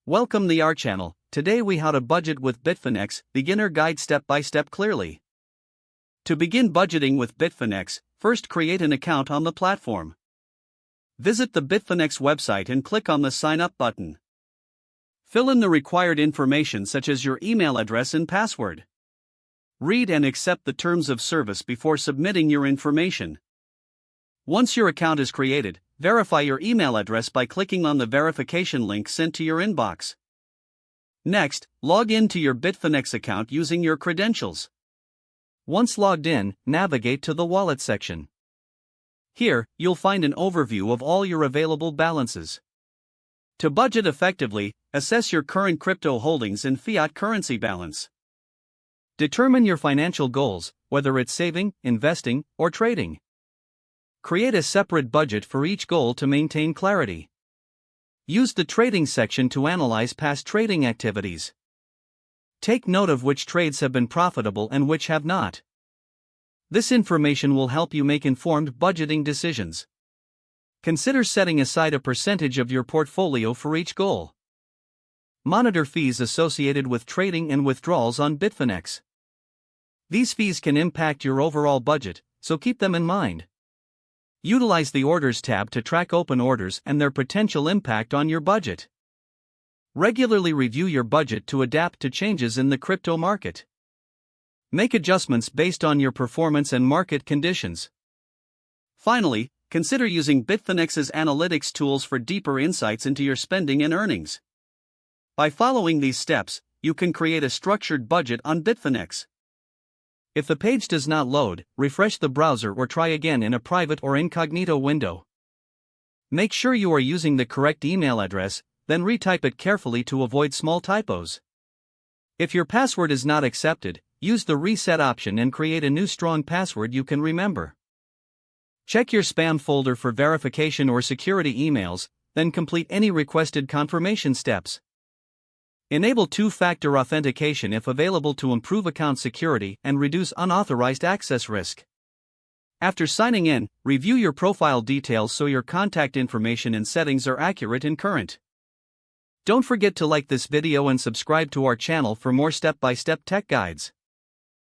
Welcome to our channel. Today we how to budget with Bitfinex, beginner guide step by step clearly. To begin budgeting with Bitfinex, first create an account on the platform. Visit the Bitfinex website and click on the sign up button. Fill in the required information such as your email address and password. Read and accept the terms of service before submitting your information. Once your account is created, verify your email address by clicking on the verification link sent to your inbox. Next, log in to your Bitfinex account using your credentials. Once logged in, navigate to the wallet section. Here, you'll find an overview of all your available balances. To budget effectively, assess your current crypto holdings and fiat currency balance. Determine your financial goals, whether it's saving, investing, or trading. Create a separate budget for each goal to maintain clarity. Use the trading section to analyze past trading activities. Take note of which trades have been profitable and which have not. This information will help you make informed budgeting decisions. Consider setting aside a percentage of your portfolio for each goal. Monitor fees associated with trading and withdrawals on Bitfinex. These fees can impact your overall budget, so keep them in mind. Utilize the Orders tab to track open orders and their potential impact on your budget. Regularly review your budget to adapt to changes in the crypto market. Make adjustments based on your performance and market conditions. Finally, consider using Bitfinex's analytics tools for deeper insights into your spending and earnings. By following these steps, you can create a structured budget on Bitfinex. If the page does not load, refresh the browser or try again in a private or incognito window. Make sure you are using the correct email address, then retype it carefully to avoid small typos. If your password is not accepted, use the reset option and create a new strong password you can remember. Check your spam folder for verification or security emails, then complete any requested confirmation steps. Enable two-factor authentication if available to improve account security and reduce unauthorized access risk. After signing in, review your profile details so your contact information and settings are accurate and current. Don't forget to like this video and subscribe to our channel for more step-by-step tech guides.